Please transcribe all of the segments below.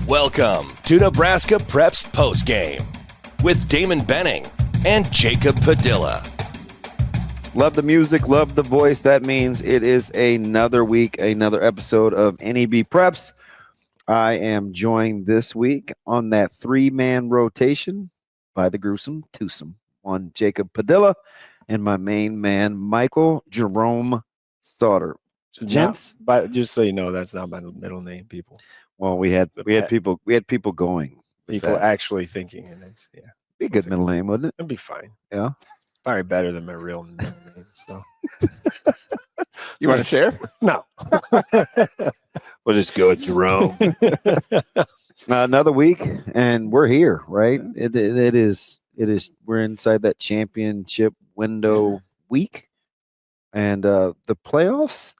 Welcome to Nebraska Preps Postgame with Damon Benning and Jacob Padilla. Love the music, love the voice. That means it is another week, another episode of NEB Preps. I am joined this week on that three-man rotation by the gruesome twosome. One, Jacob Padilla, and my main man, Michael Jerome Sautter. Gents, but just so you know, that's not my middle name, people. Well, we had people going. People actually thinking, and it's be a good middle name, wouldn't it? It'd be fine. Yeah, probably better than my real middle name. So, you want to share? No. We'll just go with Jerome. Another week, and we're here, right? It is. We're inside that championship window week, and the playoffs.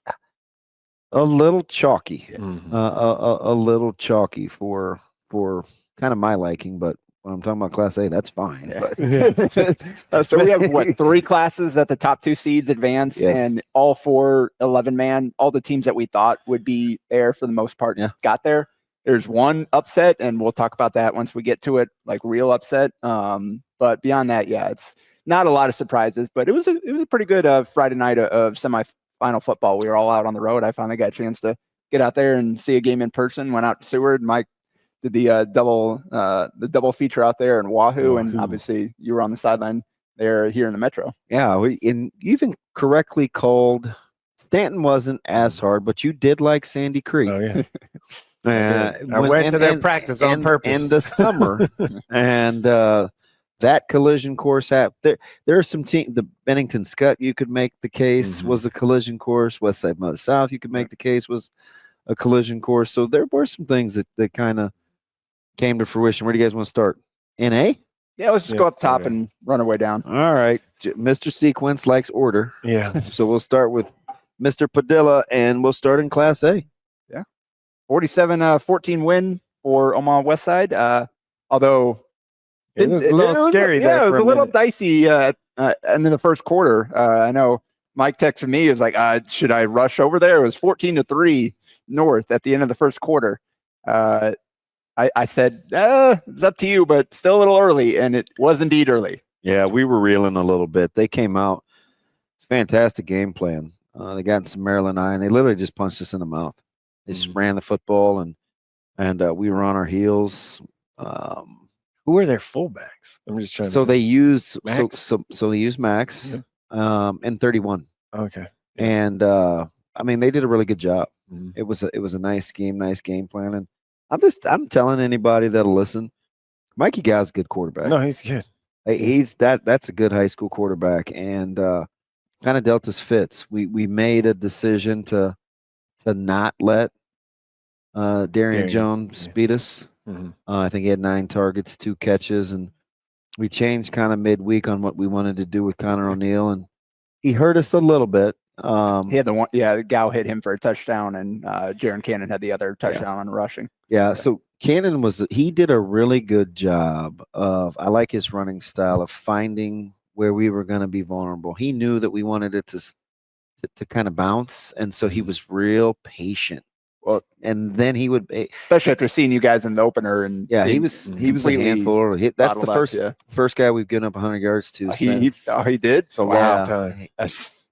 A little chalky, a little chalky for kind of my liking, but when I'm talking about Class A, that's fine. Yeah. So we have, three classes at the top two seeds advance, and all 4 11-man, all the teams that we thought would be there for the most part got there. There's one upset, and we'll talk about that once we get to it, like real upset. But beyond that, it's not a lot of surprises, but it was a pretty good Friday night of semifinal football. We were all out on the road. I finally got a chance to get out there and see a game in person. Went out to Seward. Mike did the double feature out there in Wahoo, and obviously you were on the sideline there here in the Metro. Yeah, you even correctly called Stanton wasn't as hard, but you did like Sandy Creek. Oh yeah. I went to their practice on purpose in the summer, and that collision course there are some teams. The Bennington Skutt, you could make the case was a collision course. Westside Motor South, you could make the case was a collision course. So there were some things that kind of came to fruition. Where do you guys want to start? NA? Yeah, let's just go up top and run our way down. All right. Mr. Sequence likes order. Yeah. So we'll start with Mr. Padilla, and we'll start in Class A. Yeah. 47-14 win for Omaha Westside. Although it was a little scary there. Yeah, it was a little dicey and in the first quarter. I know Mike texted me. He was like, should I rush over there? It was 14-3 North at the end of the first quarter. I said, it's up to you, but still a little early, and it was indeed early. Yeah, we were reeling a little bit. They came out. It's a fantastic game plan. They got in some Maryland eye, and they literally just punched us in the mouth. They just ran the football, and we were on our heels. Who are their fullbacks? I'm just trying. So they use Max? So they use Max, and 31. Okay. And I mean, they did a really good job. Mm-hmm. It was a nice scheme, nice game plan, and I'm telling anybody that'll listen, Mikey Guy's a good quarterback. No, he's good. He's that's a good high school quarterback, and kind of dealt us fits. We made a decision to not let Darian Jones beat us. Mm-hmm. I think he had 9 targets, 2 catches, and we changed kind of midweek on what we wanted to do with Connor O'Neill, and he hurt us a little bit. He had the one, Gow hit him for a touchdown, and Jaron Cannon had the other touchdown on rushing. Yeah, so Cannon he did a really good job I like his running style of finding where we were going to be vulnerable. He knew that we wanted it to kind of bounce, and so he was real patient. Well, and then he would, especially after seeing you guys in the opener, and he was a handful. That's the first guy we've given up 100 yards to. He did. It's a long time.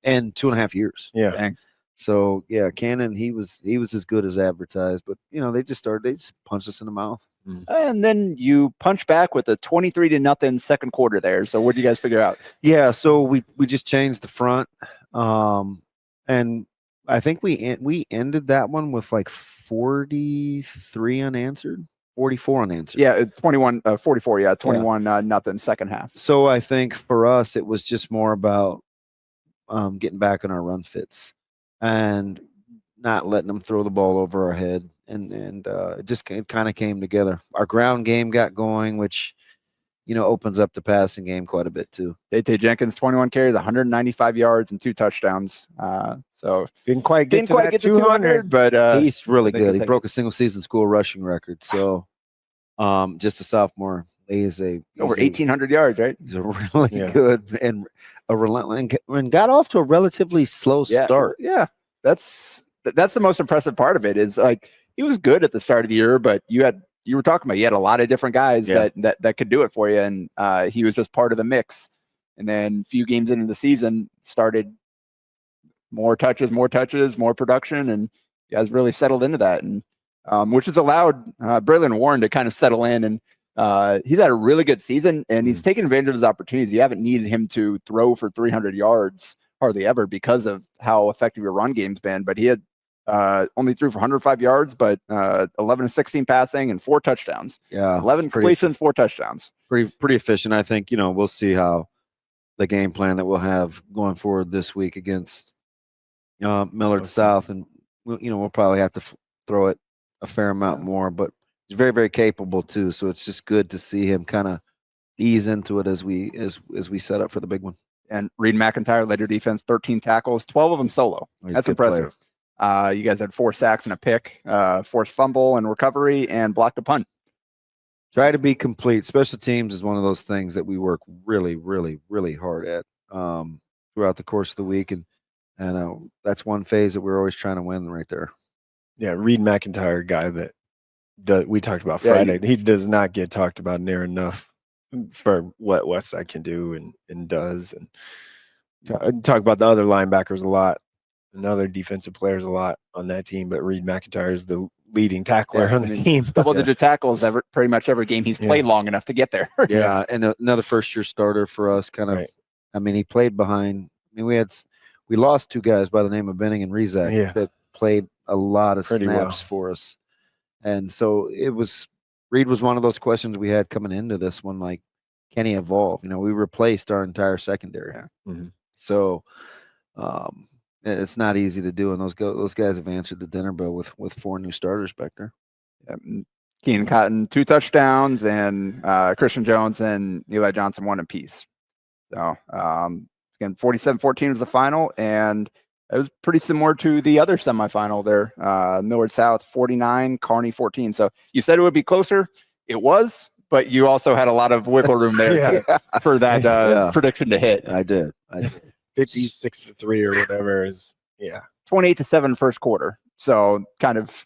And 2.5 years. Yeah. Dang. So Cannon, he was as good as advertised, but they just punched us in the mouth. And then you punch back with a 23-0 second quarter there. So what did you guys figure out? Yeah, so we just changed the front, and I think we ended that one with like 43 unanswered, 44 unanswered. Yeah, it's 44. Yeah, 21-0 second half. So I think for us, it was just more about getting back on our run fits and not letting them throw the ball over our head, and it kind of came together. Our ground game got going, which opens up the passing game quite a bit too. Tate Jenkins, 21 carries, 195 yards, and 2 touchdowns. So didn't quite get to 200, but he's really good. He broke a single season school rushing record. So, just a sophomore. He's over 1,800 yards, right? He's a really good and a relentless, and got off to a relatively slow start. Yeah, that's the most impressive part of it. Is like he was good at the start of the year, but you had you were talking about. You had a lot of different guys that could do it for you, and he was just part of the mix. And then a few games into the season, started more touches, more production, and you guys really settled into that, and which has allowed Braylon Warren to kind of settle in. And he's had a really good season, and he's taken advantage of his opportunities. You haven't needed him to throw for 300 yards hardly ever because of how effective your run game's been. But he had only threw for 105 yards, but 11 of 16 passing and 4 touchdowns. Yeah, 11 completions, 4 touchdowns. Pretty efficient. I think, we'll see how the game plan that we'll have going forward this week against Millard South, and we'll probably have to throw it a fair amount more, but he's very, very capable too. So it's just good to see him kind of ease into it as we set up for the big one. And Reed McIntyre led your defense, 13 tackles, 12 of them solo. That's impressive. You guys had 4 sacks and a pick, forced fumble and recovery, and blocked a punt. Try to be complete. Special teams is one of those things that we work really, really, really hard at throughout the course of the week, and that's one phase that we're always trying to win right there. Yeah, Reed McIntyre, guy that we talked about Friday, he does not get talked about near enough for what Westside can do and does. And talk about the other linebackers a lot and other defensive players a lot on that team, but Reed McIntyre is the leading tackler on the team. Double-digit tackles pretty much every game he's played long enough to get there. And another first-year starter for us. He played behind. We lost 2 guys by the name of Benning and Rematch that played a lot of snaps for us, and so Reed was one of those questions we had coming into this one, like, can he evolve? We replaced our entire secondary, so it's not easy to do, and those guys have answered the dinner bell with 4 new starters back there. Keenan Cotton 2 touchdowns, and Christian Jones and Eli Johnson 1 apiece. So again, 47-14 was the final, and it was pretty similar to the other semifinal there. Millard South 49, Kearney 14. So you said it would be closer. It was, but you also had a lot of wiggle room there for that prediction to hit. I did. 56-3 or whatever is 28-7 first quarter. So kind of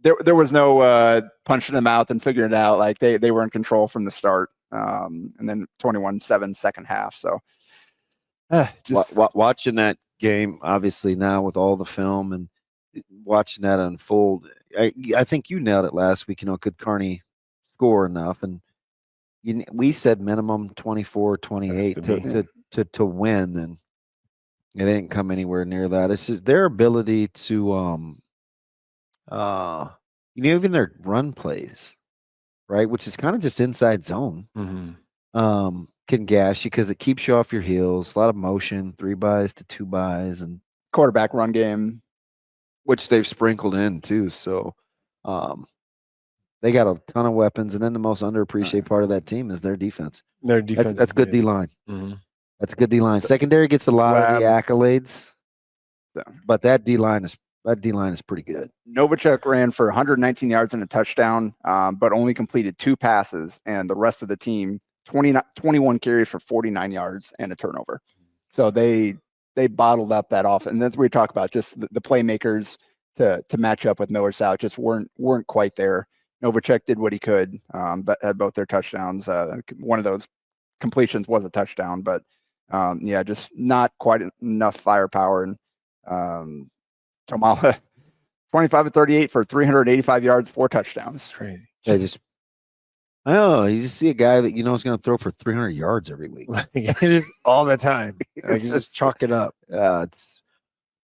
there was no punch in the mouth and figuring it out. Like they were in control from the start. And then 21-7 second half. So watching that game, obviously now with all the film and watching that unfold, I think you nailed it last week. Could Kearney score enough? And we said minimum 24-28 to win, and they didn't come anywhere near that. It's just their ability to even their run plays, right, which is kind of just inside zone, can gash you because it keeps you off your heels. A lot of motion, 3-bys to 2-bys, and quarterback run game, which they've sprinkled in too. So they got a ton of weapons, and then the most underappreciated part of that team is their defense. That's good D-line. That's a good D-line. Secondary gets a lot of the accolades, but that D-line is pretty good. Novacek ran for 119 yards and a touchdown, but only completed 2 passes, and the rest of the team 21 carries for 49 yards and a turnover. So they bottled up that off, and that's what we talk about. Just the playmakers to match up with Millard South just weren't quite there. Novacek did what he could, but had both their touchdowns. One of those completions was a touchdown, but just not quite enough firepower. And Tomala 25-38 for 385 yards, 4 touchdowns. Crazy. I don't know. You just see a guy that is going to throw for 300 yards every week. Just all the time. Just chalk it up.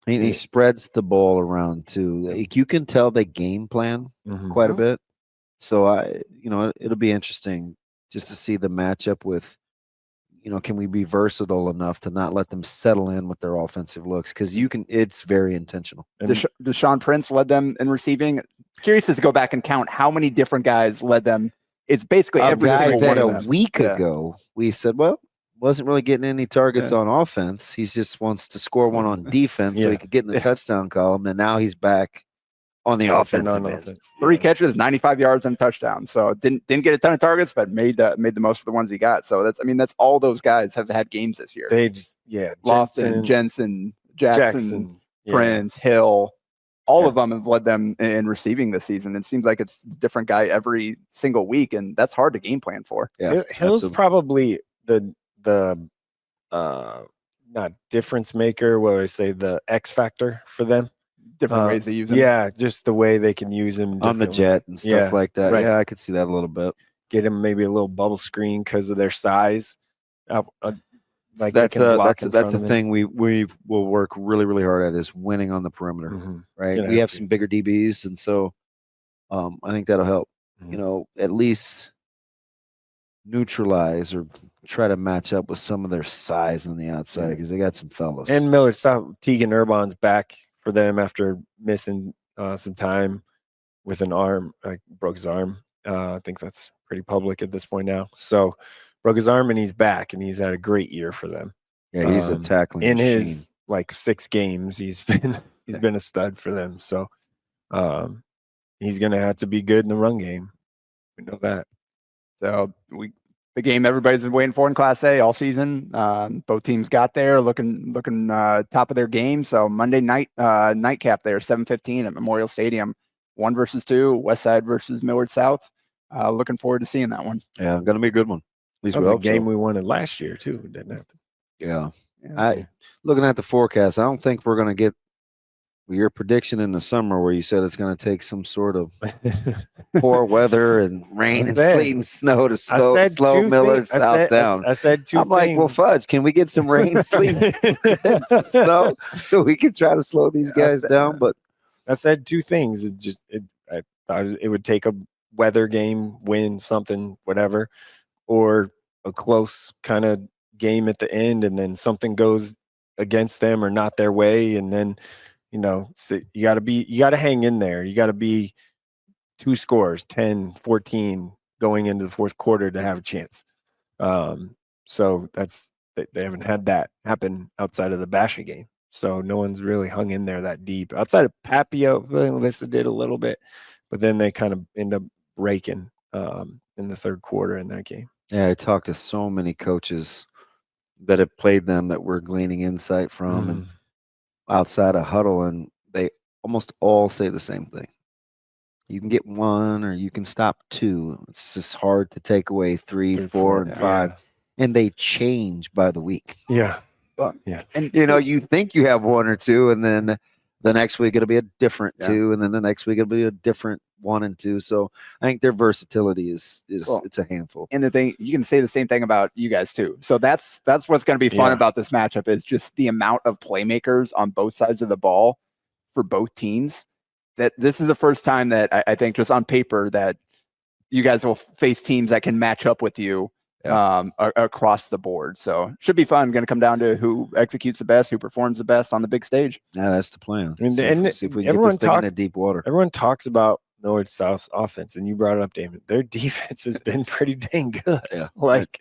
He spreads the ball around too. Like, you can tell they game plan quite a bit. So it'll be interesting just to see the matchup with, can we be versatile enough to not let them settle in with their offensive looks? Because it's very intentional. Deshaun Prince led them in receiving. Curious to go back and count how many different guys led them. It's basically every single one of them. A week ago, we said, wasn't really getting any targets on offense. He just wants to score one on defense so he could get in the touchdown column. And now he's back on the offense. 3 catches, 95 yards and a touchdown. So didn't get a ton of targets, but made the most of the ones he got. So that's all those guys have had games this year. They just Lofton, Jensen, Jackson, Prince, Hill. all of them have led them in receiving this season. It seems like it's a different guy every single week, and that's hard to game plan for. Yeah, Hill's probably the not difference maker. What would I say? The X factor for them. Different ways to use him. Yeah, just the way they can use him on the jet and stuff like that. Right. Yeah, I could see that a little bit. Get him maybe a little bubble screen because of their size. Like that's the thing we will work really, really hard at is winning on the perimeter. Mm-hmm. Right. We have some bigger DBs, and so I think that'll help. Mm-hmm. At least neutralize or try to match up with some of their size on the outside because they got some fellas. And Millard, Tegan Urban's back for them after missing some time with an arm, like broke his arm. I think that's pretty public at this point now. So broke his arm and he's back and he's had a great year for them. Yeah, he's a tackling in machine. His 6 games. He's been a stud for them. So he's gonna have to be good in the run game. We know that. So the game everybody's been waiting for in Class A all season. Both teams got there looking top of their game. So Monday night nightcap there, 7:15 at Memorial Stadium. 1 versus 2, Westside versus Millard South. Looking forward to seeing that one. Yeah, going to be a good one. At least that was a game we won last year too. It didn't happen. Yeah. Looking at the forecast, I don't think we're going to get your prediction in the summer where you said it's going to take some sort of poor weather and rain and sleet and snow to slow Millard South down. I said 2 I'm things. like, well, fudge, can we get some rain, sleet, and snow so we can try to slow these guys down? But I said 2 things. I thought it would take a weather game, win something, whatever, or a close kind of game at the end, and then something goes against them or not their way, and then so you got to hang in there. You got to be 2 scores, 10-14 going into the fourth quarter to have a chance. So they haven't had that happen outside of the Basha game. So no one's really hung in there that deep. Outside of Papio, Vista did a little bit, but then they kind of end up breaking in the third quarter in that game. Yeah, I talked to so many coaches that have played them that we're gleaning insight from and outside a huddle, and they almost all say the same thing. You can get 1 or you can stop 2. It's just hard to take away 3, 4, and 5. Yeah. And they change by the week. Yeah. And you think you have 1 or 2, and then the next week it'll be a different 2, and then the next week it'll be a different 1 and 2. So I think their versatility is it's a handful. And the thing, you can say the same thing about you guys too. So that's what's going to be fun about this matchup is just the amount of playmakers on both sides of the ball for both teams. That this is the first time that I think just on paper that you guys will face teams that can match up with you across the board. So should be fun. Going to come down to who executes the best, who performs the best on the big stage. Yeah, that's the plan. See if we can get this thing into deep water. Everyone talks about Millard South's offense, and you brought it up, Damon. Their defense has been pretty dang good. Yeah,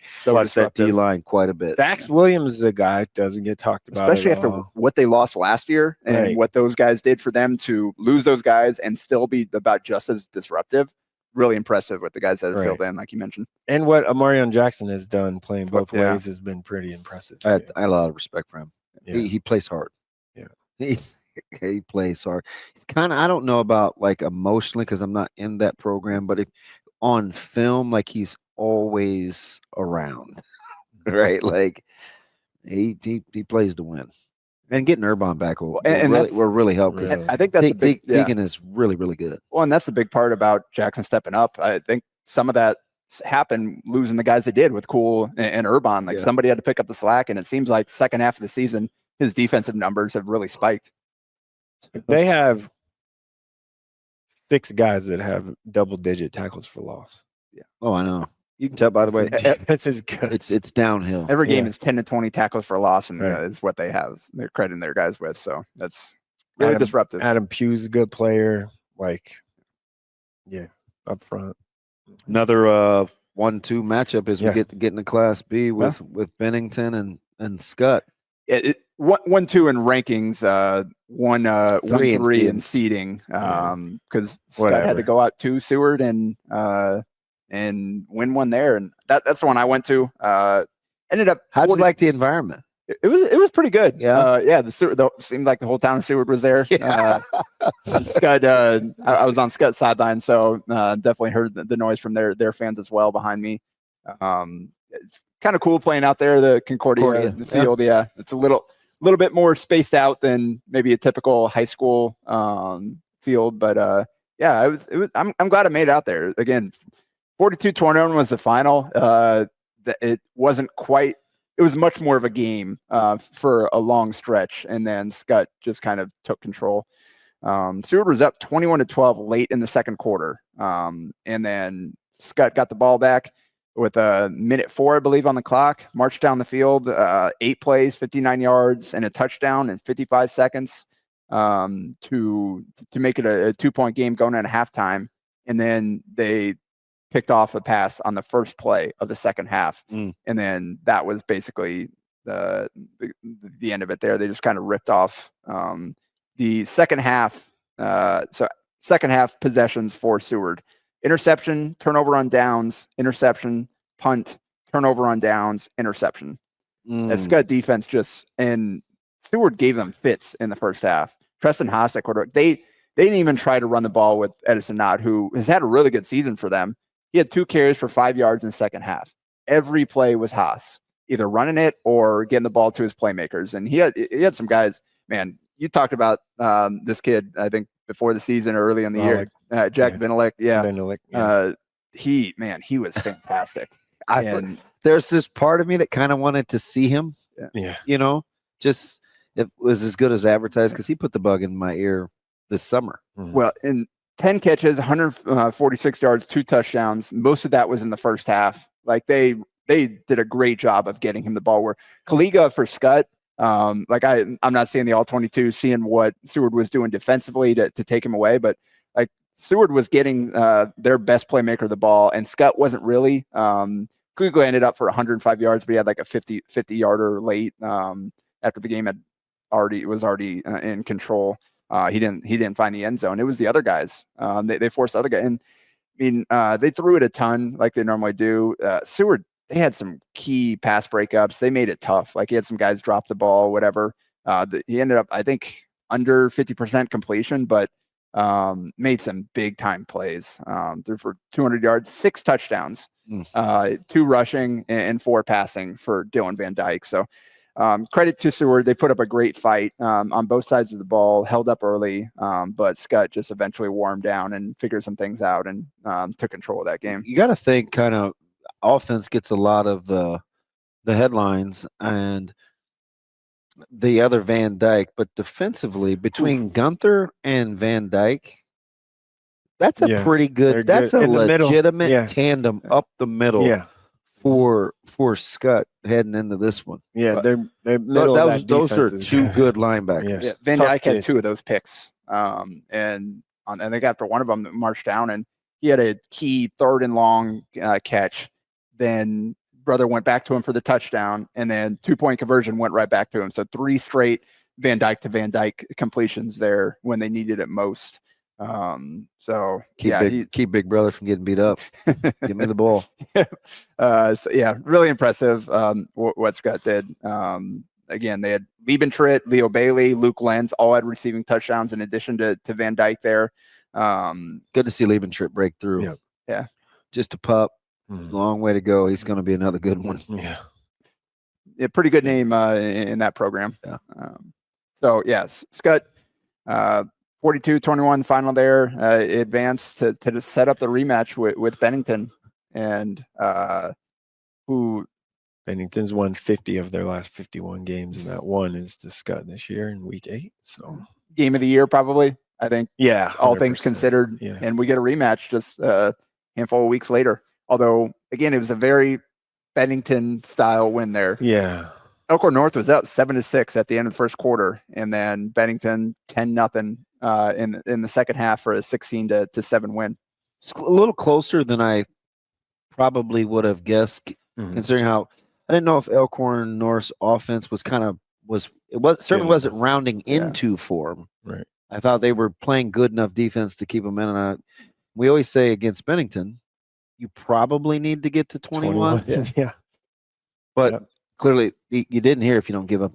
so watch that D line quite a bit. Dax Williams is a guy that doesn't get talked about, especially after what they lost last year and what those guys did for them to lose those guys and still be about just as disruptive. Really impressive with the guys that have filled in, like you mentioned. And what Amarion Jackson has done playing both ways has been pretty impressive. I have a lot of respect for him. Yeah. He plays hard. Yeah. He plays hard. It's kind of, I don't know about like emotionally because I'm not in that program, but if on film, like he's always around, right? Like he plays to win. And getting Urban back will really help because I think that's Tegan is really, really good. Well, and that's the big part about Jackson stepping up. I think some of that happened losing the guys they did with Cool and Urban. Like somebody had to pick up the slack, and it seems like second half of the season, his defensive numbers have really spiked. They have 6 guys that have double-digit tackles for loss. Yeah. Oh, I know. You can tell, by the way, this is good. It's downhill. Every game is 10 to 20 tackles for a loss, and it's what they have. They're crediting their guys with. So that's really disruptive. Adam Pugh's a good player. Up front. Another 1-2 matchup as we get into Class B with Bennington and Skutt. 1-2 in rankings, 1-3 in seeding. Because Skutt had to go out to Seward and win one there, and that's the one I went to. Ended up. How'd you like the environment? It was pretty good. Yeah. The Seward seemed like the whole town of Seward was there. Yeah. Skutt, I was on Skutt sideline, so definitely heard the noise from their fans as well behind me. It's kind of cool playing out there, the Concordia. The field. Yeah, it's a little bit more spaced out than maybe a typical high school field, but I'm glad I made it out there. Again, 42-21 was the final. It wasn't quite. It was much more of a game for a long stretch, and then Skutt just kind of took control. Seward was up 21-12 late in the second quarter, and then Skutt got the ball back with a minute 4, I believe, on the clock. Marched down the field, 8 plays, 59 yards, and a touchdown in 55 seconds to make it a 2-point game going into halftime. And then they picked off a pass on the first play of the second half. And then that was basically the end of it there. They just kind of ripped off the second half. So second half possessions for Seward: interception, turnover on downs, interception, punt, turnover on downs, interception. That Skutt defense and Seward gave them fits in the first half. Preston Haas at quarterback. They didn't even try to run the ball with Edison Knott, who has had a really good season for them. He had 2 carries for 5 yards in the second half. Every play was Haas, either running it or getting the ball to his playmakers. And he had some guys, man, you talked about this kid, I think, before the season or early in the year. Jack Benelick. Yeah. Benelick, yeah. He was fantastic. There's this part of me that kind of wanted to see him. Yeah. Just it was as good as advertised, because he put the bug in my ear this summer. Well, in 10 catches, 146 yards, 2 touchdowns. Most of that was in the first half. Like they did a great job of getting him the ball. Where Kaliga for Skutt, I'm not seeing the all 22, seeing what Seward was doing defensively to take him away, but like Seward was getting their best playmaker the ball, and Skutt wasn't really. Kaliga ended up for 105 yards, but he had like a 50 yarder late after the game was already in control. He didn't find the end zone. It was the other guys. They forced the other guy. And I mean, they threw it a ton like they normally do. Seward, they had some key pass breakups. They made it tough. Like he had some guys drop the ball, whatever. He ended up, I think, under 50% completion, but made some big time plays. Threw for 200 yards, 6 touchdowns, 2 rushing and 4 passing for Dylan Van Dyke. So credit to Seward. They put up a great fight on both sides of the ball, held up early, but Skutt just eventually wore him down and figured some things out and took control of that game. You got to think kind of offense gets a lot of the headlines and the other Van Dyke, but defensively between Gunther and Van Dyke, that's a pretty good. That's a legitimate tandem up the middle. Yeah. For Skutt heading into this one. Yeah, they're middle those are 2 good linebackers. Yeah, Van Dyke had 2 of those picks. And I think after one of them marched down, and he had a key 3rd and long catch. Then brother went back to him for the touchdown, and then 2-point conversion went right back to him. So 3 straight Van Dyke to Van Dyke completions there when they needed it most. Keep big brother from getting beat up. Give me the ball. Really impressive what Skutt did. Again, they had Liebentritt, Leo Bailey, Luke Lenz all had receiving touchdowns in addition to Van Dyke there. Good to see Liebentritt break through. Yeah. Just a pup. Long way to go. He's going to be another good one. Yeah, pretty good name in that program. Yeah. Skutt 42-21 final there. Advanced to set up the rematch with Bennington, and who Bennington's won 50 of their last 51 games, and that one is the Skutt this year in week 8. So game of the year, probably, I think. Yeah, all things considered. Yeah. And we get a rematch just a handful of weeks later. Although, again, it was a very Bennington style win there. Yeah. Elkhorn North was out 7-6 at the end of the first quarter, and then Bennington 10-0 in the second half for a 16-7 win. It's a little closer than I probably would have guessed, considering how I didn't know if Elkhorn North's offense certainly wasn't rounding into form. Right. I thought they were playing good enough defense to keep them in. And we always say against Bennington, you probably need to get to 21. Yeah. But clearly you didn't hear if you don't give up,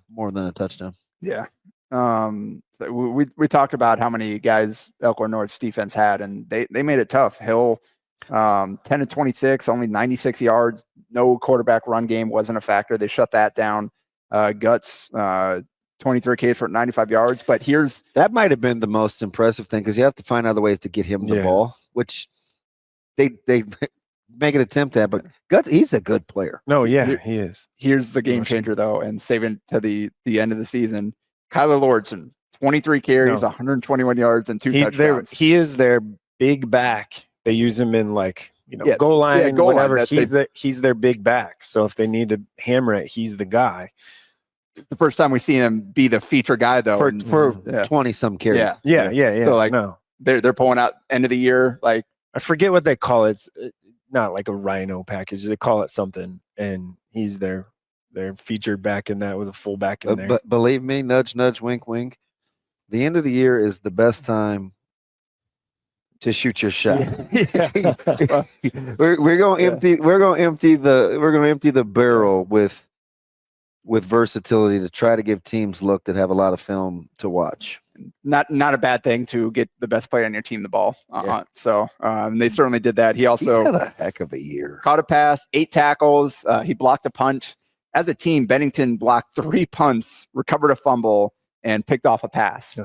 more than a touchdown. Yeah. We talked about how many guys Elkhorn North's defense had, and they made it tough. Hill, 10-26, only 96 yards. No quarterback run game wasn't a factor. They shut that down. Guts, 23 Ks for 95 yards. But that might have been the most impressive thing because you have to find other ways to get him the ball, which they make an attempt at. But Guts, he's a good player. No, yeah, he is. Here's the game changer though, and saving to the end of the season. Kyler Lordson, 23 carries, 121 yards, and 2 touchdowns. He is their big back. They use him in goal line, whatever. He's their big back. So if they need to hammer it, he's the guy. The first time we see him be the feature guy though for 20-some carries. Yeah. So they're pulling out end of the year. Like I forget what they call it. It's not like a rhino package. They call it something, and he's their featured back in that with a fullback in there. But believe me, nudge, nudge, wink, wink. The end of the year is the best time to shoot your shot. we're going to empty the barrel with versatility to try to give teams look that have a lot of film to watch. Not a bad thing to get the best player on your team the ball. So they certainly did that. He's had a heck of a year. Caught a pass, 8 tackles. He blocked a punt. As a team, Bennington blocked 3 punts, recovered a fumble, and picked off a pass.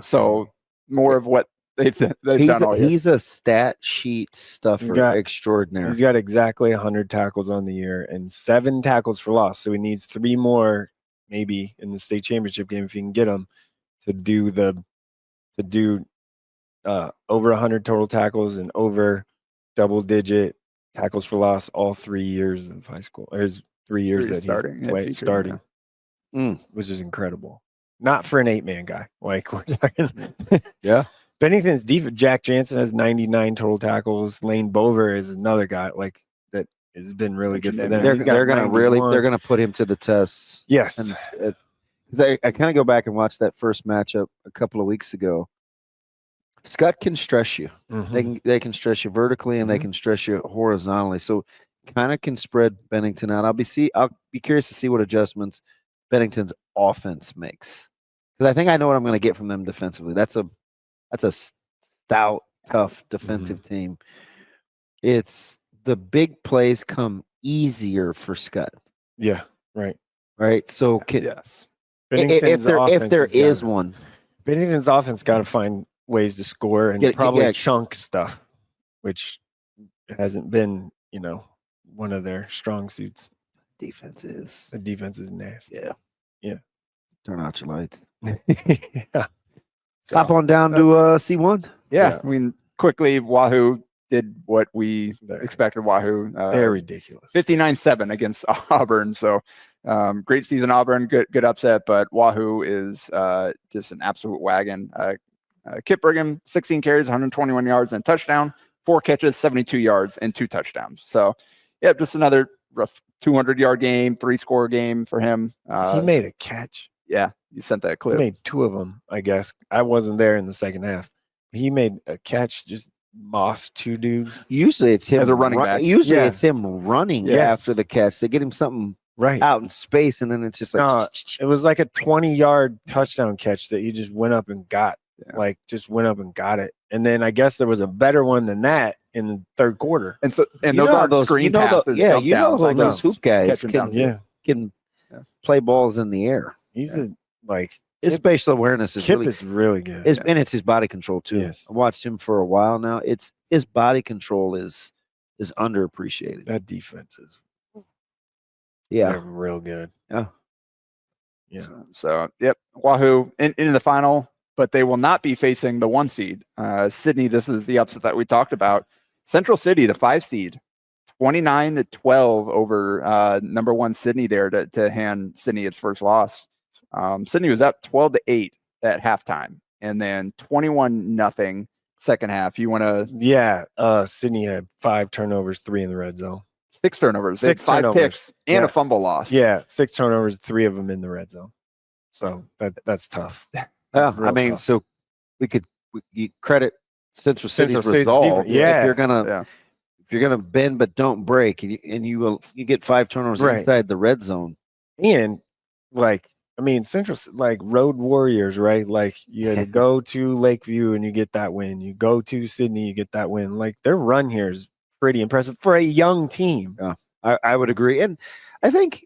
More of what they've done all year. He's a stat sheet stuffer extraordinaire. He's got exactly 100 tackles on the year and 7 tackles for loss. So he needs 3 more, maybe in the state championship game if he can get them, to do over 100 total tackles and over double-digit tackles for loss all 3 years of high school. There's 3 years that he's starting, which is incredible. Not for an 8-man guy. Like we're talking. Yeah. Bennington's defense. Jack Jansen has 99 total tackles. Lane Bover is another guy that has been really good for them. They're going to put him to the test. Yes. And I kind of go back and watch that first matchup a couple of weeks ago. Skutt can stress you. Mm-hmm. They can stress you vertically and they can stress you horizontally. So kind of can spread Bennington out. I'll be curious to see what adjustments Bennington's offense makes, because I think I know what I'm going to get from them defensively. That's a stout, tough defensive team. It's the big plays come easier for Skutt. Yeah, right. So yes, if there is one, Bennington's offense got to find ways to score and probably chunk stuff, which hasn't been one of their strong suits. The defense is nasty. Yeah. Turn out your lights. Yeah. Hop on down to C1. Yeah. I mean, quickly, Wahoo did what we expected. Wahoo. They're ridiculous. 59-7 against Auburn. So great season, Auburn. Good upset, but Wahoo is just an absolute wagon. Kip Brigham, 16 carries, 121 yards and a touchdown, 4 catches, 72 yards and 2 touchdowns. So, yeah, just another rough 200-yard game, 3-score game for him. He made a catch. Yeah, you sent that clip. He made 2 of them, I guess. I wasn't there in the second half. He made a catch, just mossed 2 dudes. Usually it's him as a running back. Usually it's him running after the catch. They get him something out in space, and then it's just like it was like a 20-yard touchdown catch that he just went up and got. Just went up and got it. And then I guess there was a better one than that in the third quarter. And so those aren't screen passes. Those hoop guys can play balls in the air. He's his spatial awareness is really good. And it's his body control too. Yes. I watched him for a while now. It's his body control is underappreciated. That defense is real good. Yeah. So yep, Wahoo into the final, but they will not be facing the 1 seed. Sidney, this is the upset that we talked about. Central City, the 5 seed, 29-12 over number 1 Sidney there to hand Sidney its first loss. Sidney was up 12-8 at halftime, and then 21-0 second half. You want to? Yeah, Sidney had 5 turnovers, 3 in the red zone. 6 turnovers, 6 5 turnovers. picks, and a fumble loss. Yeah, 6 turnovers, 3 of them in the red zone. So that's tough. Yeah, I mean, tough. so you credit Central City's resolve. Yeah, if you're gonna if you're going to bend but don't break, and you get 5 turnovers inside the red zone, and Central's like road warriors, right? Like you had to go to Lakeview and you get that win. You go to Sidney, you get that win. Like their run here is pretty impressive for a young team. Yeah, I would agree, and I think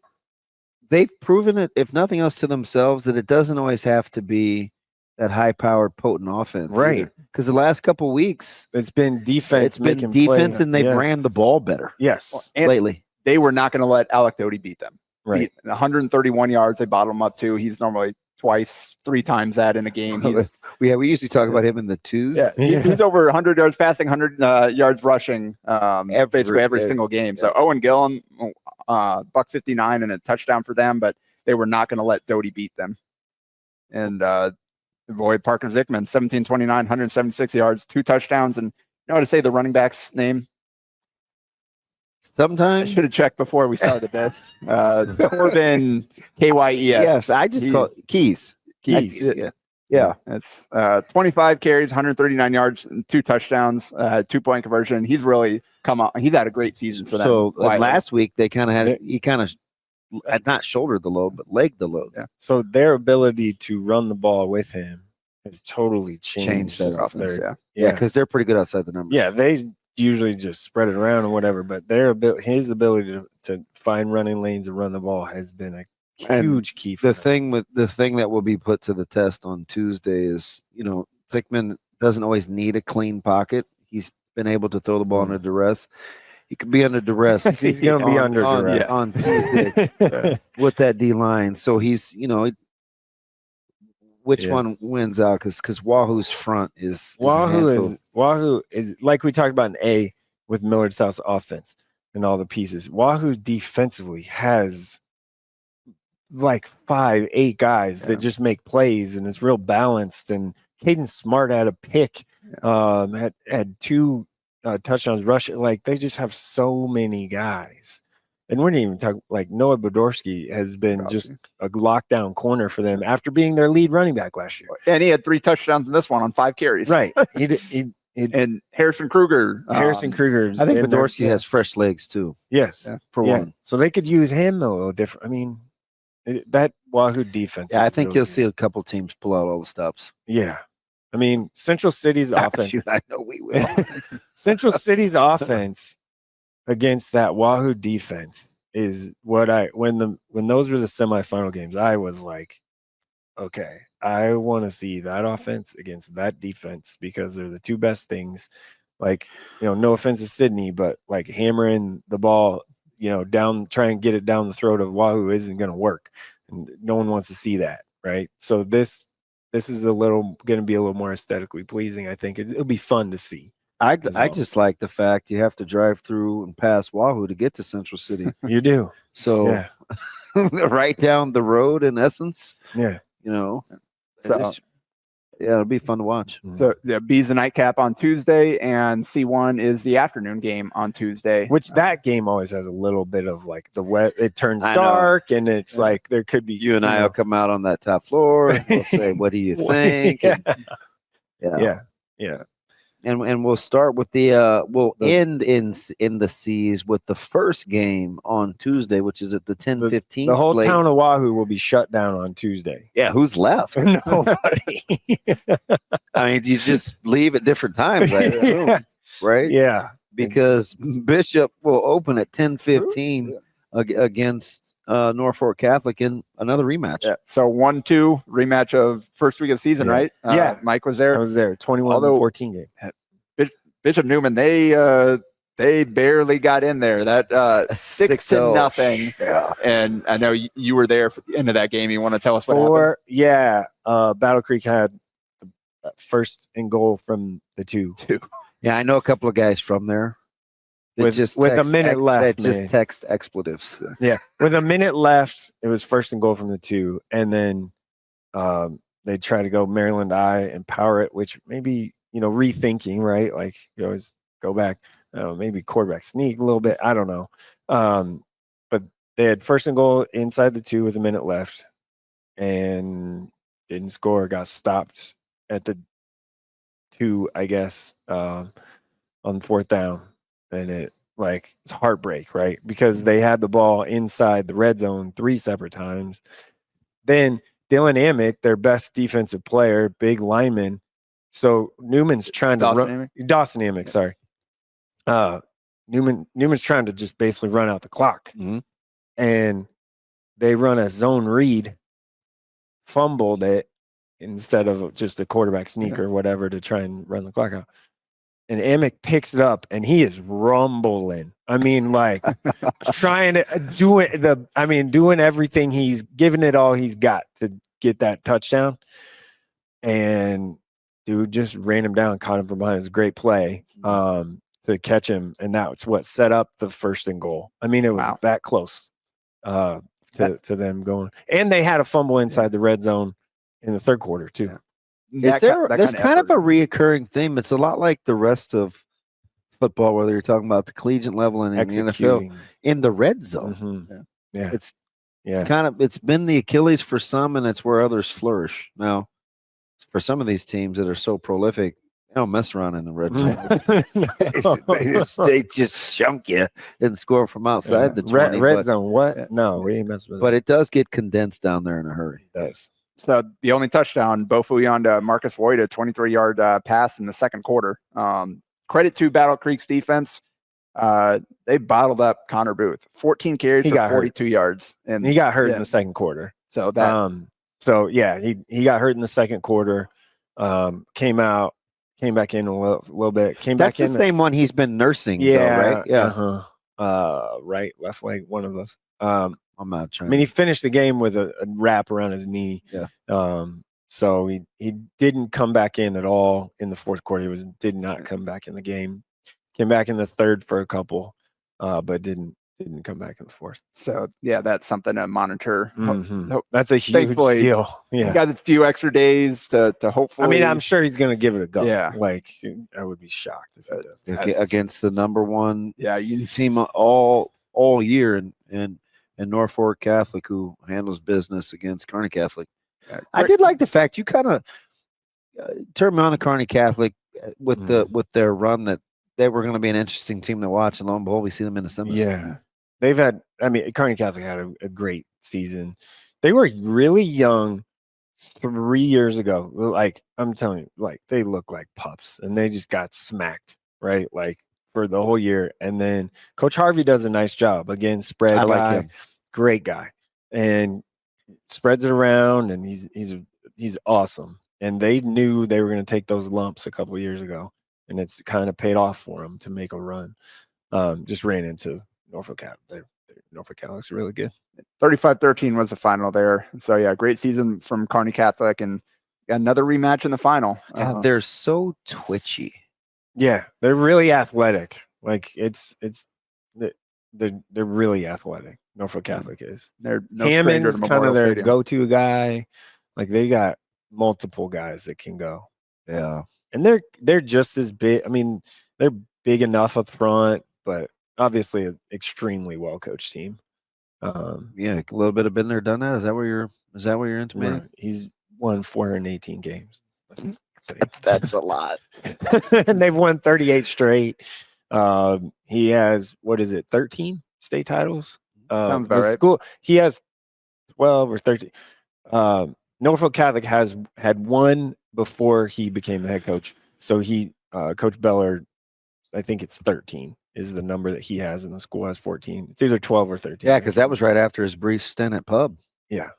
they've proven it, if nothing else, to themselves that it doesn't always have to be that high-powered, potent offense, right? Because the last couple weeks, it's been defense, and they've ran the ball better. Yes, lately they were not going to let Alec Doty beat them. Right, 131 yards. They bottled him up too. He's normally 3 times that in a game. We usually talk about him in the twos. Yeah, he's over 100 yards passing, 100 yards rushing, basically every single game. So Owen Gillen, $159 and a touchdown for them, but they were not going to let Doty beat them. And boy, Parker Vickman, 1729, 176 yards, 2 touchdowns, and you know how to say the running back's name? Sometimes I should have checked before we started this. Corbin, Kyes. Yes, I just call it Keys. Yeah. That's 25 carries, 139 yards, and 2 touchdowns, 2-point conversion. He's really come on. He's had a great season for them. So last week they he kind of had not shouldered the load, but legged the load. Yeah. So their ability to run the ball with him has totally changed that offense. Yeah, because they're pretty good outside the numbers. Yeah, they usually just spread it around or whatever, but his ability to find running lanes and run the ball has been a huge key for the thing that will be put to the test on Tuesday is, Zickman doesn't always need a clean pocket. He's been able to throw the ball under duress. He could be under duress. He's going to be under duress on Tuesday with that D line. So he's, which one wins out? Because Wahoo's front is Wahoo is like we talked about in A with Millard South's offense and all the pieces. Wahoo defensively has like 5-8 guys that just make plays, and it's real balanced. And Caden Smart had a pick, had 2 touchdowns rushing. Like they just have so many guys. And we're not even talking like Noah Bodorski has been just a lockdown corner for them after being their lead running back last year. And he had 3 touchdowns in this one on 5 carries. Right. And Harrison Kruger. I think Bodorski has fresh legs too. Yes. For one. So they could use him a little different. I mean, that Wahoo defense. Yeah, I think you'll see a couple teams pull out all the stops. Yeah. I mean, Central City's offense. Shoot, I know we will. Central City's offense against that Wahoo defense is what when those were the semifinal games, I was like, okay, I want to see that offense against that defense because they're the 2 best things. Like, no offense to Sidney, but like hammering the ball, down, try and get it down the throat of Wahoo isn't going to work. And no one wants to see that, right? So this is going to be a little more aesthetically pleasing. I think it'll be fun to see. I just like the fact you have to drive through and pass Wahoo to get to Central City. You do. So right down the road, in essence. Yeah. So it'll be fun to watch. So B's the nightcap on Tuesday, and C1 is the afternoon game on Tuesday. Which that game always has a little bit of like the wet. It turns dark, and it's like there could be you and I will come out on that top floor. And we'll say, "What do you think?" Yeah. And we'll start with we'll end in the C's with the first game on Tuesday, which is at the 10:15. The whole town of Wahoo will be shut down on Tuesday. Yeah, who's left? Nobody. I mean, you just leave at different times, right? Yeah, because Bishop will open at 10:15 against Norfolk Catholic in another rematch. Yeah. So 1-2 rematch of first week of the season, right? Mike was there. I was there. 21-14 game. Bishop Neumann, they barely got in there. That 6-0. Yeah. And I know you were there for the end of that game. You want to tell us what happened? Yeah. Battle Creek had the first and goal from the 2. Yeah, I know a couple of guys from there. With a minute left. That just text expletives. Yeah. With a minute left, it was first and goal from the 2. And then they try to go Maryland I and power it, which maybe, rethinking, right? Like you always go back, maybe quarterback sneak a little bit. I don't know. But they had first and goal inside the 2 with a minute left and didn't score, got stopped at the 2, I guess, on 4th down. and it's heartbreak, right? Because they had the ball inside the red zone 3 separate times. Then Dylan Amick, their best defensive player, big lineman. So Newman's trying to run. Dawson Amick, sorry. Newman's trying to just basically run out the clock. Mhm. And they run a zone read, fumbled it instead of just a quarterback sneak or whatever to try and run the clock out. And Amick picks it up, and he is rumbling. I mean, like trying to doing everything. He's giving it all he's got to get that touchdown. And dude just ran him down, caught him from behind. It was a great play to catch him, and that's what set up the 1st and goal. I mean, it was that close to them going. And they had a fumble inside the red zone in the 3rd quarter too. Yeah. There's kind of a reoccurring theme. It's a lot like the rest of football, whether you're talking about the collegiate level and in the NFL, in the red zone. Mm-hmm. Yeah. It's been the Achilles for some, and it's where others flourish. Now, for some of these teams that are so prolific, they don't mess around in the red zone. They just chunk you and score from outside the 20. Red zone, what? Yeah. No, we ain't messing with it. But it does get condensed down there in a hurry. It does. So the only touchdown, Bofuyon to Marcus Boyd, a 23-yard pass in the 2nd quarter. Credit to Battle Creek's defense. They bottled up Connor Booth. 14 carries for 42 yards. And he got hurt in the 2nd quarter. So that he got hurt in the 2nd quarter. Came back in a little bit. That's the same one he's been nursing, though, right? Yeah. Right, left leg, one of those. I'm not trying. I mean, he finished the game with a wrap around his knee. Yeah. So he didn't come back in at all in the 4th quarter. He did not come back in the game. Came back in the 3rd for a couple, but didn't come back in the 4th. So that's something to monitor. Mm-hmm. That's a huge deal. Yeah, he got a few extra days to hopefully. I mean, I'm sure he's going to give it a go. Yeah, like I would be shocked if he does against the number 1 team all year and Norfolk Catholic, who handles business against Kearney Catholic. I did like the fact you kind of turned me on to Kearney Catholic with their run that they were going to be an interesting team to watch, and lo and behold, we see them in the semis. Yeah, they've had. I mean, Kearney Catholic had a great season. They were really young 3 years ago. Like I'm telling you, like they look like pups, and they just got smacked right, like for the whole year. And then Coach Harvey does a nice job. Again, spread. I like him. Great guy, and spreads it around, and he's awesome. And they knew they were going to take those lumps a couple of years ago, and it's kind of paid off for them to make a run. Just ran into Norfolk Catholic. Norfolk Catholic's really good. 35-13 was the final there. So yeah, great season from Kearney Catholic, and another rematch in the final. They're so twitchy. Yeah, they're really athletic. Like they're really athletic. Norfolk Catholic is. They're no Hammond's kind of their go-to guy. Like they got multiple guys that can go. Yeah, and they're just as big. I mean, they're big enough up front, but obviously an extremely well-coached team. Yeah, a little bit of been there, done that. Is that where you're intimating? He's won 418 games. That's a lot. And they've won 38 straight. He has 13 state titles. Sounds about right. Cool. He has 12 or 13. Norfolk Catholic had one before he became the head coach. So Coach Bellard, I think it's 13 is the number that he has, and the school has 14. It's either 12 or 13. Yeah, because that was right after his brief stint at Pub. Yeah.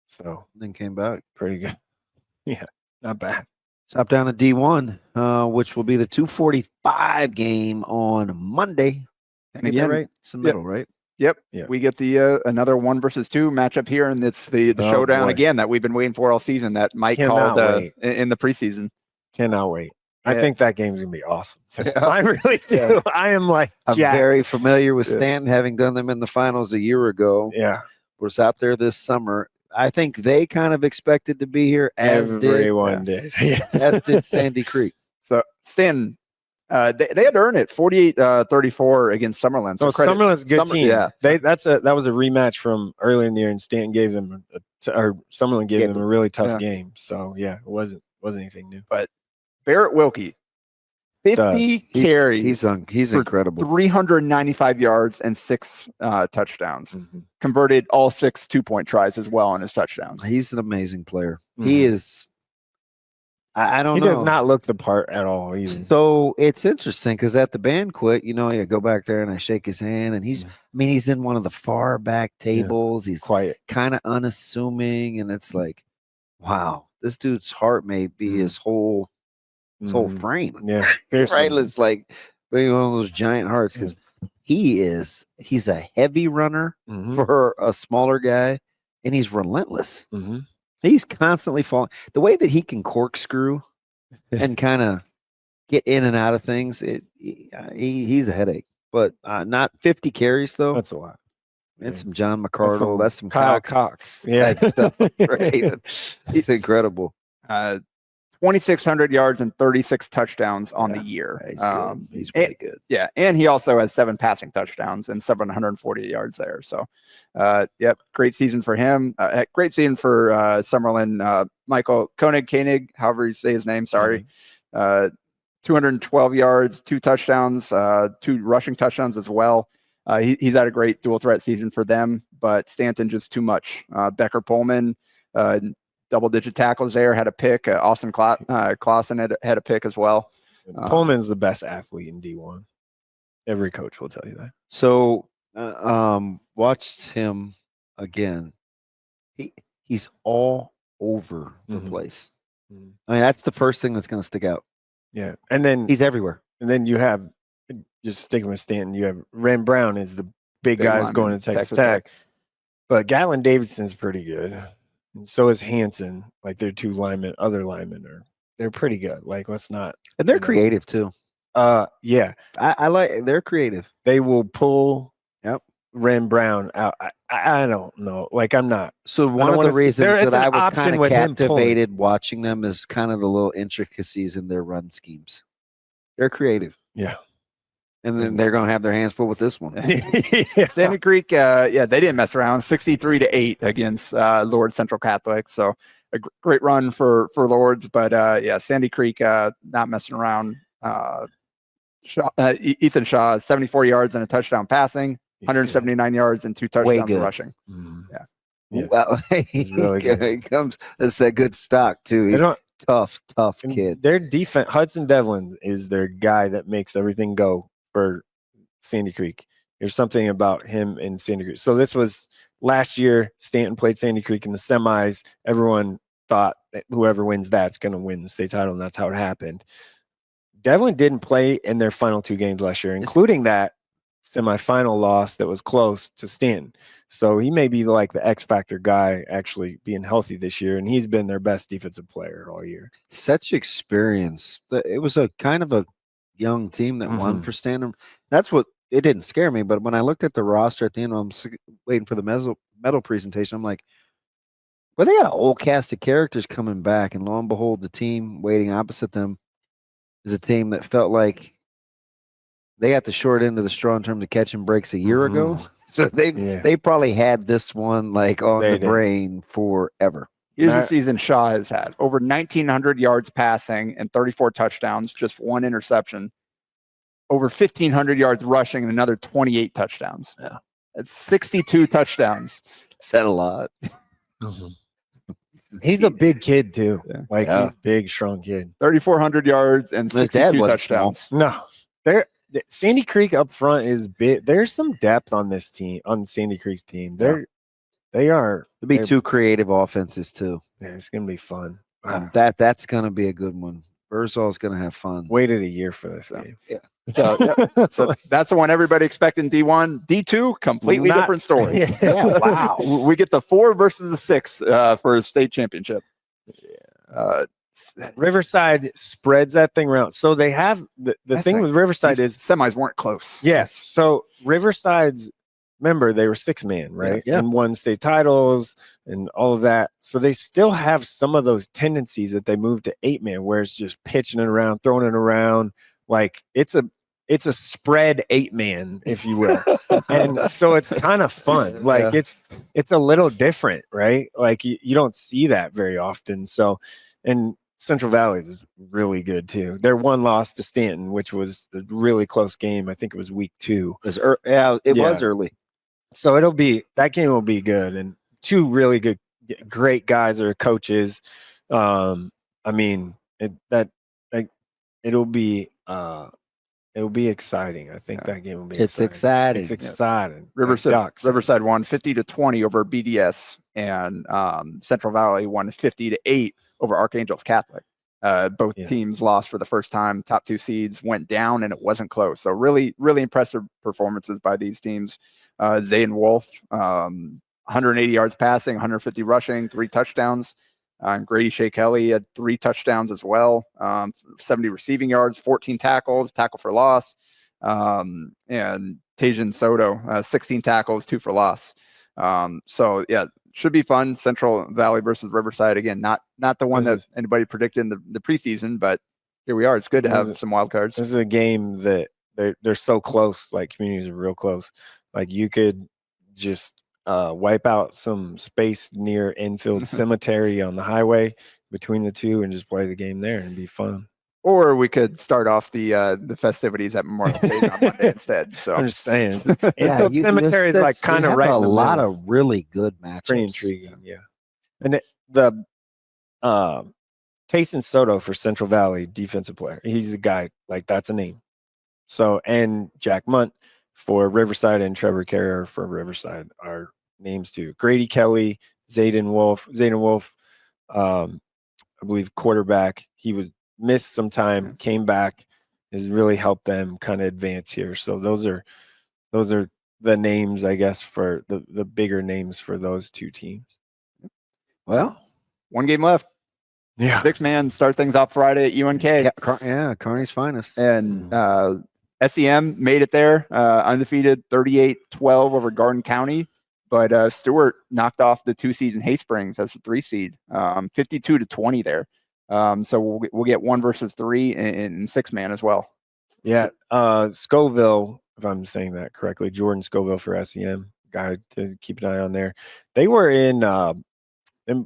So then came back. Pretty good. Yeah, not bad. Stop down to D1, which will be the 2:45 game on Monday. And again, right? It's the middle, right? Yep. We get the another 1 versus 2 matchup here, and it's the showdown again that we've been waiting for all season that Mike called in the preseason. Cannot wait. I think that game's gonna be awesome. I really do. I am I'm very familiar with Stanton, having done them in the finals a year ago. Yeah, was out there this summer. I think they kind of expected to be here, as everyone did. As did Sandy Creek. So Stanton, they had to earn it 48-34 against Summerlin. So Summerlin's a good team. Yeah, that was a rematch from earlier in the year, and Stanton gave them Summerlin gave them a really tough game. So yeah, it wasn't anything new. But Barrett Wilkie, 50 carries. He's for incredible. 395 yards and 6 touchdowns. Mm-hmm. Converted all 6 2-point tries as well on his touchdowns. He's an amazing player. Mm-hmm. He is. I don't know. He does not look the part at all either. So it's interesting because at the banquet, you go back there and I shake his hand, and he's in one of the far back tables. He's Quiet, kind of unassuming, and it's like, wow, this dude's heart may be his whole frame. Yeah, right. It's like one of those giant hearts because he's a heavy runner for a smaller guy, and he's relentless. Mm-hmm. He's constantly falling. The way that he can corkscrew and kind of get in and out of things, he's a headache. But not 50 carries though. That's a lot. And some John McCardle. That's some Kyle Cox. Yeah, stuff, right? He's incredible. 2,600 yards and 36 touchdowns on the year. He's pretty good. Yeah, and he also has 7 passing touchdowns and 740 yards there. So, great season for him. Great season for Summerlin. Michael Koenig, however you say his name, sorry. 212 yards, 2 touchdowns, 2 rushing touchdowns as well. He's had a great dual threat season for them, but Stanton just too much. Becker Pullman, double-digit tackles there, had a pick. Austin Clausen had a pick as well. Pullman's the best athlete in D1. Every coach will tell you that. So, watched him again. He's all over the place. I mean, that's the first thing that's going to stick out. Yeah, and then he's everywhere. And then you have, just sticking with Stanton, you have Ren Brown is the big guy who's going to Texas Tech. But Gatlin Davidson's pretty good. And so is Hansen. Like their 2 other linemen they're pretty good. Like let's not. And they're creative too. Yeah. I like they're creative. They will pull Ren Brown out. I don't know. Like I'm not. So one of the reasons that I was kind of captivated watching them is kind of the little intricacies in their run schemes. They're creative. Yeah. And then they're going to have their hands full with this one. Sandy Creek, they didn't mess around. 63-8 against Lord Central Catholic. So a great run for Lords, but Sandy Creek not messing around. Ethan Shaw, 74 yards and a touchdown passing, 179 yards and 2 touchdowns rushing. Yeah. Well, he comes. That's a good stock too. Tough kid. Their defense, Hudson Devlin is their guy that makes everything go for Sandy Creek. There's something about him in Sandy Creek. So this was last year. Stanton played Sandy Creek in the semis. Everyone thought that whoever wins that's going to win the state title, and that's how it happened. Devlin didn't play in their final 2 games last year, including that semifinal loss that was close to Stanton. So he may be like the X factor guy actually being healthy this year, and he's been their best defensive player all year. Such experience. It was a kind of a young team that won for Stanton. That's what it didn't scare me, but when I looked at the roster at the end, I'm waiting for the medal presentation. I'm like, well, they got an old cast of characters coming back, and lo and behold, the team waiting opposite them is a team that felt like they got the short end of the straw in terms of catching breaks a year ago. So they probably had this one like on the brain forever. Here's the season Shaw has had. Over 1,900 yards passing and 34 touchdowns, just 1 interception. Over 1,500 yards rushing and another 28 touchdowns. Yeah. That's 62 touchdowns. Said a lot. He's a big kid too. He's a big, strong kid. 3,400 yards and 62 touchdowns. No, Sandy Creek up front is big. There's some depth on this team, on Sandy Creek's team. They'll be 2 creative offenses too. Yeah, it's gonna be fun. That's gonna be a good one. Burzall's gonna have fun. Waited a year for this game. Yeah. So that's the one everybody expecting D1. D2, completely different story. Yeah, wow. We get the 4 versus the 6 for a state championship. Riverside spreads that thing around. So they have the thing with Riverside is semis weren't close. Yes. So Riverside's, remember, they were 6-man, right? Yeah. And won state titles and all of that. So they still have some of those tendencies that they moved to 8-man, where it's just pitching it around, throwing it around. Like it's a spread 8-man, if you will. And so it's kind of fun. Like it's a little different, right? Like you don't see that very often. So, and Central Valley is really good too. Their one loss to Stanton, which was a really close game. I think it was week 2. It was early. So that game will be good, and 2 really good, great guys are coaches. I mean, it'll be exciting. I think that game will be. It's exciting. It's exciting. Riverside won 50-20 over BDS, and Central Valley won 50-8 over Archangel's Catholic. Both teams lost for the first time. Top 2 seeds went down, and it wasn't close. So really, really impressive performances by these teams. Zayn Wolf, 180 yards passing, 150 rushing, 3 touchdowns. Grady Shea Kelly had 3 touchdowns as well, 70 receiving yards, 14 tackles, tackle for loss. And Tajan Soto, 16 tackles, 2 for loss. So yeah, should be fun. Central Valley versus Riverside again. Not the one that anybody predicted in the preseason, but here we are. It's good to have some wild cards. This is a game that they're so close. Like, communities are real close. Like, you could just wipe out some space near Enfield Cemetery on the highway between the two and just play the game there and be fun. Or we could start off the festivities at Memorial Stadium on Monday instead. So I'm just saying, Enfield Cemetery is like kind of right. A lot of really good matchups. Pretty intriguing, yeah. And the Tayson Soto for Central Valley, defensive player. He's a guy, like, that's a name. So, and Jack Munt for Riverside and Trevor Carrier for Riverside are names too. Grady Kelly, Zayden Wolf, I believe quarterback. He was missed some time, came back, has really helped them kind of advance here. So those are the names, I guess, for the bigger names for those 2 teams. Well, 1 game left. Yeah. 6-man start things off Friday at UNK. Yeah, Kearney's finest. And SEM made it there, undefeated, 38-12 over Garden County. But Stuart knocked off the 2 seed in Hay Springs as the 3 seed, 52-20 there. So we'll get 1 versus 3 in 6-man as well. Yeah. Scoville, if I'm saying that correctly, Jordan Scoville for SEM, guy to keep an eye on there. They were in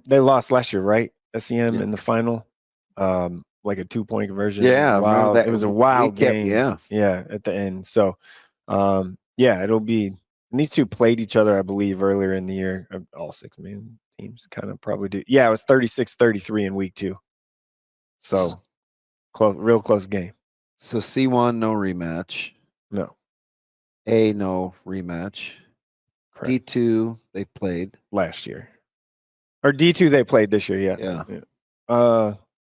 they lost last year, right? SEM in the final. Like a 2-point conversion. Yeah, wow. It was a wild game. Yeah, at the end. So it'll be, and these 2 played each other, I believe, earlier in the year. All 6-man teams kind of probably do. Yeah, it was 36-33 in week 2. So real close game. So C1 no rematch. No. A no rematch. Correct. D2 they played last year. Or D2 they played this year, yeah.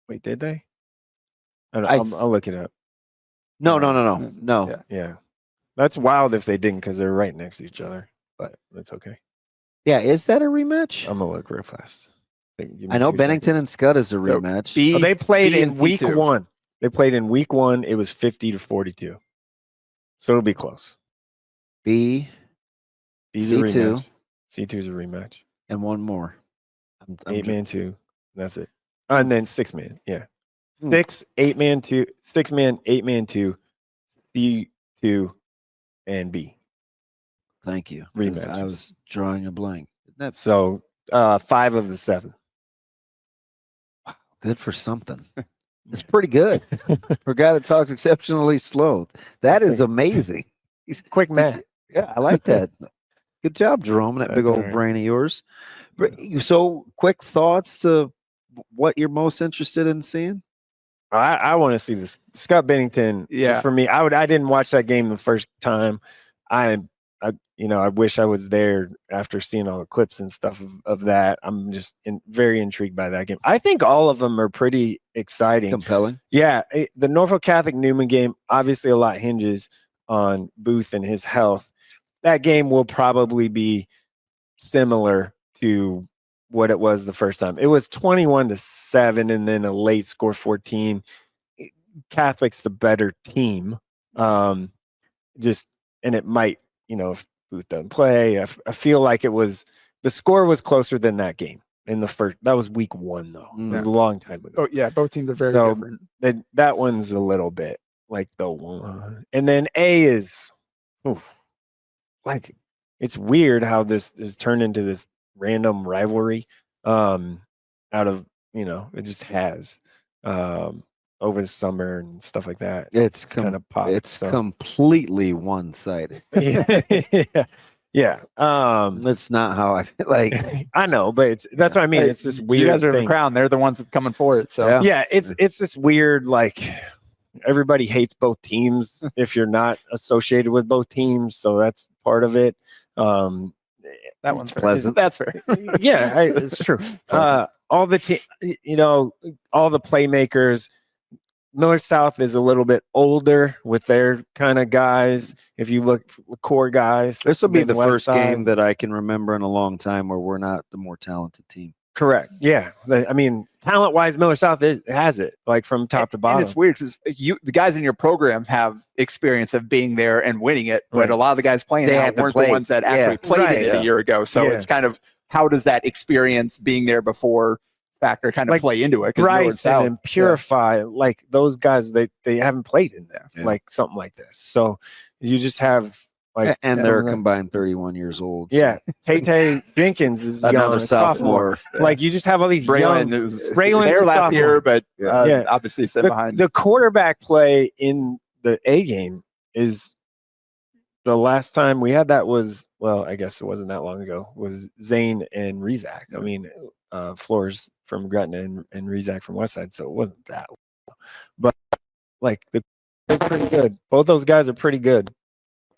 Wait, did they? I'll look it up. No. Yeah. That's wild if they didn't, because they're right next to each other. But that's okay. Yeah, is that a rematch? I'm gonna look real fast. I know Bennington and Skutt is a rematch. They played in week 1. They played in week 1. It was 50-42. So it'll be close. B's C2. A rematch. C2 is a rematch. And 1 more. 8-man 2. That's it. And then 6-man. Yeah. 6, 8-man 2, 6-man, 8-man 2, C2, and B. Thank you. Rematches. I was drawing a blank. That's so 5 of the 7. Wow, good for something. It's pretty good for a guy that talks exceptionally slow. That is amazing. He's quick math. Yeah, I like that. Good job, Jerome, that big old brain of yours. So, quick thoughts to what you're most interested in seeing? I want to see this Skutt Bennington. Yeah, for me, I didn't watch that game the first time. I wish I was there after seeing all the clips and stuff of that. I'm just very intrigued by that game. I think all of them are pretty exciting, compelling. Yeah, the Norfolk Catholic Neumann game, obviously a lot hinges on Booth and his health. That game will probably be similar to what it was the first time. It was 21-7 and then a late score 14. Catholic's the better team. And it might, if Booth doesn't play, I feel like the score was closer than that game in the first. That was week 1 though. It was a long time ago. Oh yeah, both teams are very different. That one's a little bit like the one, and then A is, like, it's weird how this is turned into this random rivalry. Out of it just has. over the summer and stuff like that. It's kind of pop. It's completely one-sided. Yeah. That's not how I feel like. I know, but that's what I mean. Hey, it's this weird you guys are thing. the crown. They're the ones coming for it. So Yeah, it's this weird, like, everybody hates both teams if you're not associated with both teams. So that's part of it. that one's pleasant. That's fair. Yeah, it's true. All the all the playmakers. North South is a little bit older with their kind of guys. If you look for core guys, This will be than the first Westside. game that I can remember in a long time where we're not the more talented team. Correct. Yeah. I mean, talent-wise, Miller South has it, like, from top to bottom. And it's weird because the guys in your program have experience of being there and winning it, but Right. a lot of the guys playing They now haven't weren't played. the ones that actually played Right. in it a year ago. So Yeah. it's kind of, how does that experience being there before factor kind of Like play into it? 'Cause Millard Bryson South- and Purify, like, those guys, they haven't played in there, Yeah. like something like this. So you just have, like, And some they're of the- combined 31 years old. so- Yeah. Tay Jenkins is young, Another a sophomore. sophomore. Like, you just have all these Braylon young. was Braylon's there a last sophomore. year, but Yeah. obviously set behind. The quarterback play in the A game is the last time we had that was, well, I guess it wasn't that long ago, was Zane and Rezak. I mean, Flores from Gretna and Rezak from Westside, so it wasn't that long. But, like, they're pretty good. Both those guys are pretty good.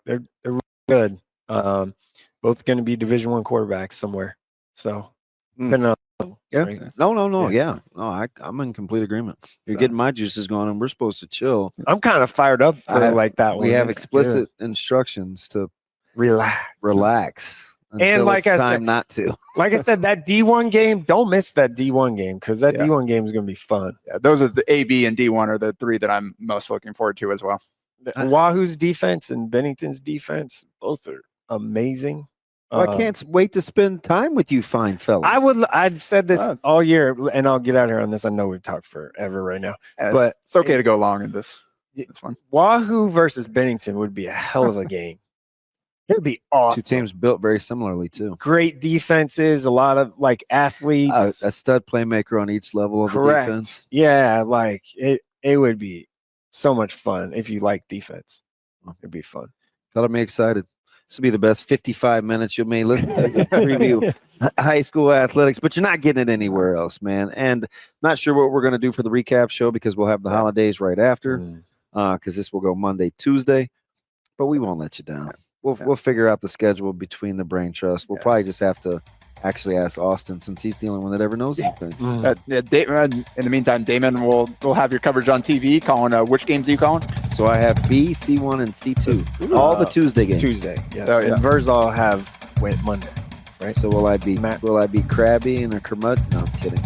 They're really good. Both going to be Division I quarterbacks somewhere. So, depending on, Yeah. right? No. Yeah. Yeah. No, I'm in complete agreement. You're So- getting my juices going, and we're supposed to chill. I'm kind of fired up for like that one. We have It's explicit good. instructions to Relax. until like it's I time said- not to. Like I said, that D1 game, don't miss that D1 game, because that Yeah. D1 game is going to be fun. Yeah, those are the A, B, and D1 are the three that I'm most looking forward to as well. Wahoo's defense and Bennington's defense, both are amazing. Well, I can't wait to spend time with you, fine fellas. I've said this Wow. all year, and I'll get out here on this. I know we've talked forever right now, Yeah, but it's okay to go long in this one. Wahoo versus Bennington would be a hell of a game. It'd be awesome. Two teams built very similarly too. Great defenses, a lot of, like, athletes. A stud playmaker on each level of the Correct. defense. Yeah, like, it would be so much fun if you like defense. It'd be fun. Got me excited. This will be the best 55 minutes you may listen to preview high school athletics, but you're not getting it anywhere else, man. And not sure what we're going to do for the recap show because we'll have the holidays right after, because this will go Monday, Tuesday, but we won't let you down. We'll figure out the schedule between the Brain Trust. We'll probably just have to actually ask Austin, since he's the only one that ever knows anything. In the meantime, Damon will have your coverage on TV. Calling which games are you calling? So I have B, C1, and C2. All the Tuesday games. Tuesday. Yeah. Oh, yeah. And Verzal have went Monday. Right. So will I be crabby and a curmud? No, I'm kidding.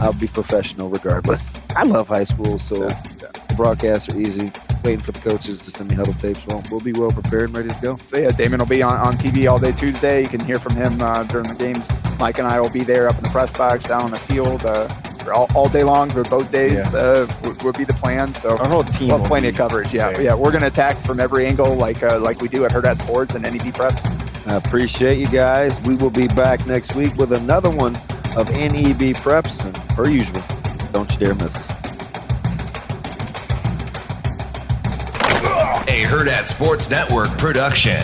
I'll be professional regardless. I love high school, so the broadcasts are easy. Waiting for the coaches to send me huddle tapes. Well, we'll be well prepared and ready to go. So yeah, Damon will be on TV all day Tuesday. You can hear from him during the games. Mike and I will be there up in the press box, down on the field for all day long for both days. Would be the plan. So Our whole team we'll will have plenty be of coverage. Yeah, there. yeah. We're gonna attack from every angle, like we do at Hurrdat Sports and NEB Preps. I appreciate you guys. We will be back next week with another one of NEB Preps. And per usual, don't you dare miss us. A Hurrdat Sports Network production.